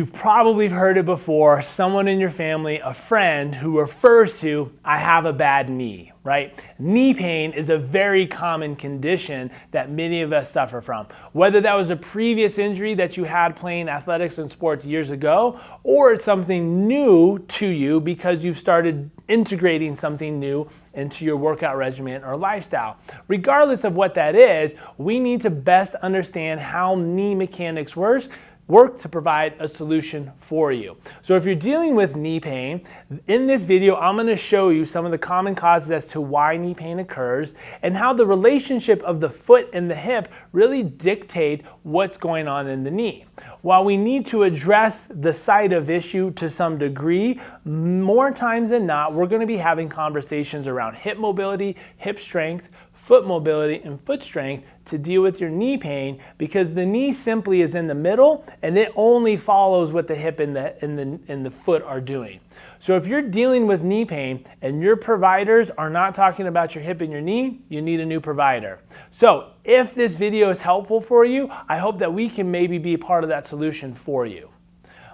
You've probably heard it before, someone in your family, a friend who refers to, I have a bad knee, right? Knee pain is a very common condition that many of us suffer from. Whether that was a previous injury that you had playing athletics and sports years ago, or it's something new to you because you've started integrating something new into your workout regimen or lifestyle. Regardless of what that is, we need to best understand how knee mechanics work to provide a solution for you. So if you're dealing with knee pain, in this video, I'm going to show you some of the common causes as to why knee pain occurs and how the relationship of the foot and the hip really dictate what's going on in the knee. While we need to address the site of issue to some degree, more times than not, we're going to be having conversations around hip mobility, hip strength, foot mobility, and foot strength to deal with your knee pain, because the knee simply is in the middle and it only follows what the hip and the foot are doing. So if you're dealing with knee pain and your providers are not talking about your hip and your knee, you need a new provider. So if this video is helpful for you, I hope that we can maybe be a part of that solution for you.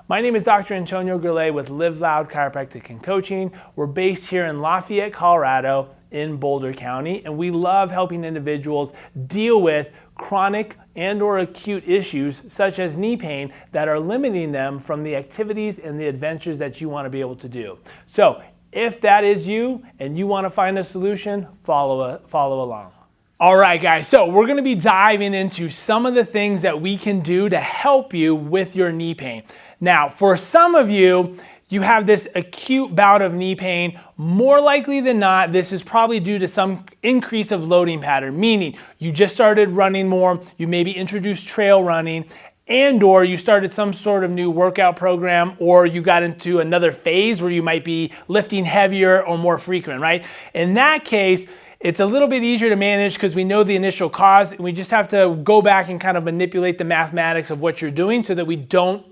My name is Dr. Antonio Gurley with Live Loud Chiropractic and Coaching. We're based here in Lafayette, Colorado, in Boulder County, and we love helping individuals deal with chronic and or acute issues such as knee pain that are limiting them from the activities and the adventures that you want to be able to do. So if that is you and you want to find a solution, follow along. All right, guys, so we're going to be diving into some of the things that we can do to help you with your knee pain. Now, for some of you, you have this acute bout of knee pain. More likely than not, this is probably due to some increase of loading pattern, meaning you just started running more, you maybe introduced trail running, and or you started some sort of new workout program, or you got into another phase where you might be lifting heavier or more frequent, right? In that case, it's a little bit easier to manage because we know the initial cause, and we just have to go back and kind of manipulate the mathematics of what you're doing so that we don't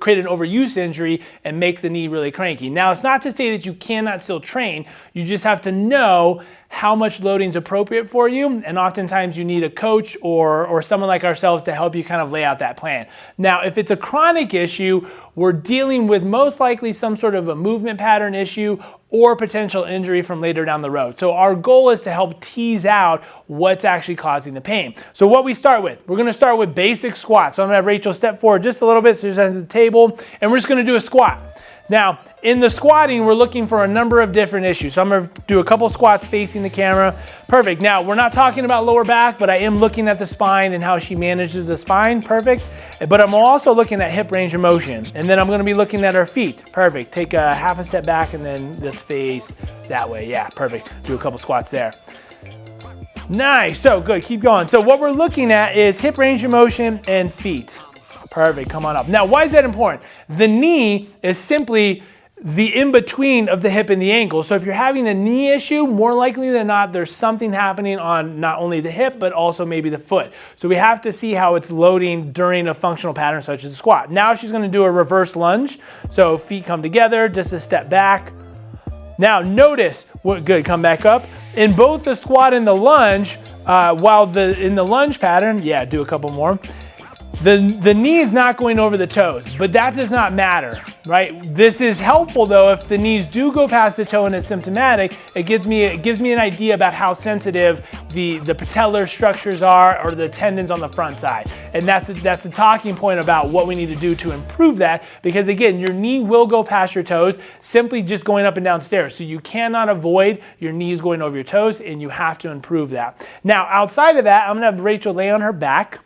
create an overuse injury and make the knee really cranky. Now, it's not to say that you cannot still train. You just have to know how much loading is appropriate for you, and oftentimes you need a coach or someone like ourselves to help you kind of lay out that plan. Now, if it's a chronic issue, we're dealing with most likely some sort of a movement pattern issue or potential injury from later down the road. So our goal is to help tease out what's actually causing the pain. So what we start with, we're gonna start with basic squats. So I'm gonna have Rachel step forward just a little bit, so just at the table, and we're just gonna do a squat. Now, in the squatting, we're looking for a number of different issues. So I'm gonna do a couple squats facing the camera. Perfect. Now, we're not talking about lower back, but I am looking at the spine and how she manages the spine. Perfect. But I'm also looking at hip range of motion. And then I'm gonna be looking at her feet. Perfect. Take a half a step back and then let's face that way. Yeah, perfect. Do a couple squats there. Nice. So good. Keep going. So what we're looking at is hip range of motion and feet. Perfect. Come on up. Now, why is that important? The knee is simply the in-between of the hip and the ankle. So if you're having a knee issue, more likely than not, there's something happening on not only the hip, but also maybe the foot. So we have to see how it's loading during a functional pattern such as a squat. Now she's gonna do a reverse lunge. So feet come together, just a step back. Now notice, good, come back up. In both the squat and the lunge, in the lunge pattern, yeah, do a couple more. The knee is not going over the toes, but that does not matter, right? This is helpful though if the knees do go past the toe and it's symptomatic. It gives me an idea about how sensitive the patellar structures are or the tendons on the front side. And that's a talking point about what we need to do to improve that, because again, your knee will go past your toes simply just going up and down stairs. So you cannot avoid your knees going over your toes, and you have to improve that. Now, outside of that, I'm gonna have Rachel lay on her back.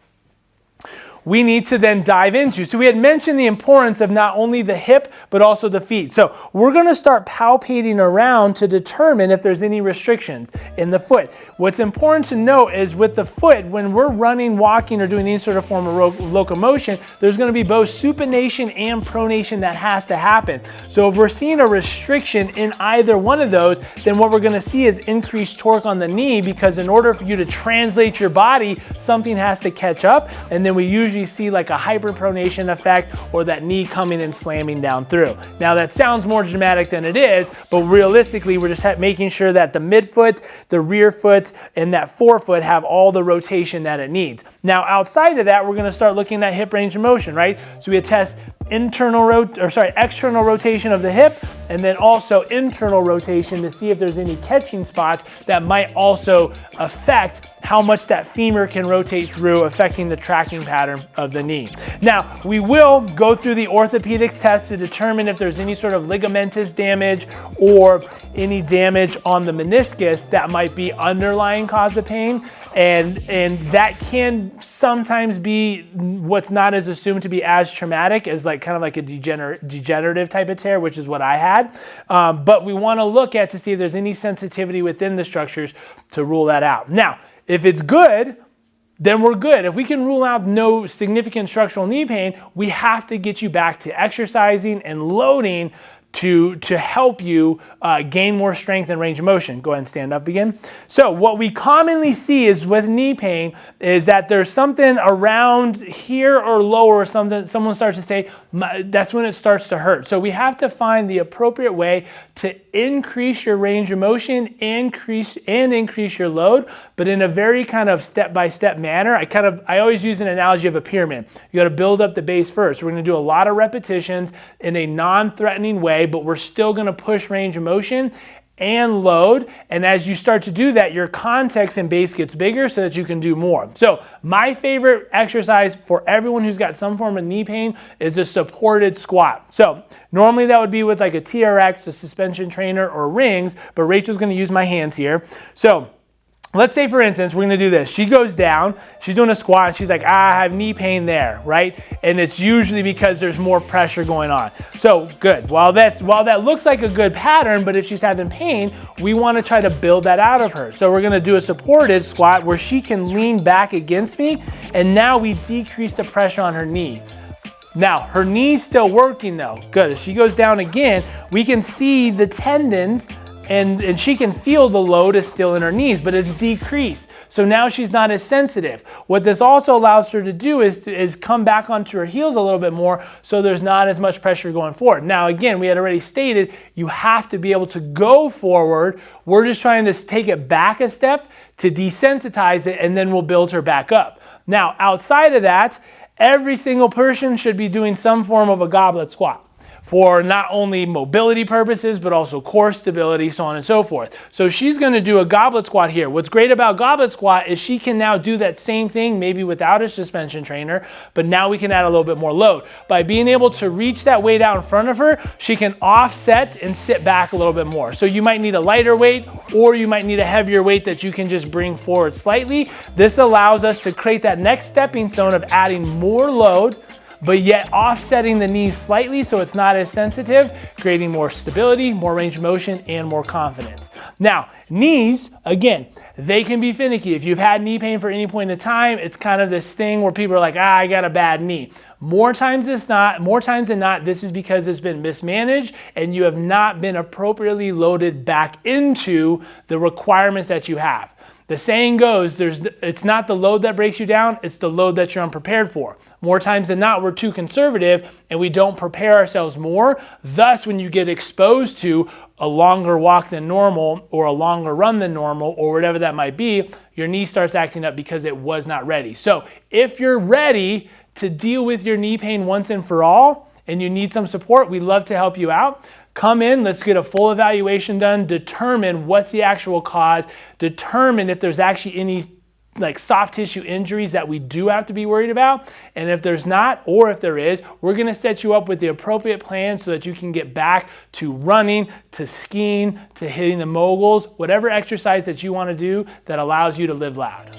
We need to then dive into. So we had mentioned the importance of not only the hip, but also the feet. So we're gonna start palpating around to determine if there's any restrictions in the foot. What's important to note is with the foot, when we're running, walking, or doing any sort of form of locomotion, there's gonna be both supination and pronation that has to happen. So if we're seeing a restriction in either one of those, then what we're gonna see is increased torque on the knee, because in order for you to translate your body, something has to catch up, and then we usually usually see like a hyperpronation effect or that knee coming and slamming down through. Now that sounds more dramatic than it is, but realistically we're just making sure that the midfoot, the rear foot, and that forefoot have all the rotation that it needs. Now outside of that, we're going to start looking at hip range of motion, right? So we test external rotation of the hip, and then also internal rotation to see if there's any catching spots that might also affect how much that femur can rotate through, affecting the tracking pattern of the knee. Now, we will go through the orthopedics test to determine if there's any sort of ligamentous damage or any damage on the meniscus that might be underlying cause of pain. And that can sometimes be what's not as assumed to be as traumatic as like kind of like a degenerative type of tear, which is what I had. But we want to look at to see if there's any sensitivity within the structures to rule that out. Now, if it's good, then we're good. If we can rule out no significant structural knee pain, we have to get you back to exercising and loading to help you gain more strength and range of motion. Go ahead and stand up again. So what we commonly see is with knee pain is that there's something around here or lower, someone starts to say, that's when it starts to hurt. So we have to find the appropriate way to increase your range of motion, increase your load, but in a very kind of step-by-step manner. I always use an analogy of a pyramid. You got to build up the base first. We're going to do a lot of repetitions in a non-threatening way, but we're still going to push range of motion and load. And as you start to do that, your context and base gets bigger so that you can do more. So my favorite exercise for everyone who's got some form of knee pain is a supported squat. So normally that would be with like a TRX, a suspension trainer, or rings, but Rachel's going to use my hands here. So let's say, for instance, we're going to do this. She goes down, she's doing a squat, and she's like, I have knee pain there, right? And it's usually because there's more pressure going on. So good. While that looks like a good pattern, but if she's having pain, we want to try to build that out of her. So we're going to do a supported squat where she can lean back against me, and now we decrease the pressure on her knee. Now, her knee's still working though. Good. As she goes down again, we can see the tendons and she can feel the load is still in her knees, but it's decreased. So now she's not as sensitive. What this also allows her to do is come back onto her heels a little bit more, so there's not as much pressure going forward. Now, again, we had already stated you have to be able to go forward. We're just trying to take it back a step to desensitize it, and then we'll build her back up. Now, outside of that, every single person should be doing some form of a goblet squat for not only mobility purposes, but also core stability, so on and so forth. So she's gonna do a goblet squat here. What's great about goblet squat is she can now do that same thing, maybe without a suspension trainer, but now we can add a little bit more load. By being able to reach that weight out in front of her, she can offset and sit back a little bit more. So you might need a lighter weight, or you might need a heavier weight that you can just bring forward slightly. This allows us to create that next stepping stone of adding more load, but yet offsetting the knees slightly so it's not as sensitive, creating more stability, more range of motion, and more confidence. Now, knees, again, they can be finicky. If you've had knee pain for any point in time, it's kind of this thing where people are like, I got a bad knee. More times than not, this is because it's been mismanaged and you have not been appropriately loaded back into the requirements that you have. The saying goes, it's not the load that breaks you down, it's the load that you're unprepared for. More times than not, we're too conservative and we don't prepare ourselves more. Thus, when you get exposed to a longer walk than normal or a longer run than normal or whatever that might be, your knee starts acting up because it was not ready. So if you're ready to deal with your knee pain once and for all and you need some support, we'd love to help you out. Come in, let's get a full evaluation done, determine what's the actual cause, determine if there's actually any like soft tissue injuries that we do have to be worried about. And if there's not, or if there is, we're gonna set you up with the appropriate plan so that you can get back to running, to skiing, to hitting the moguls, whatever exercise that you wanna do that allows you to live loud.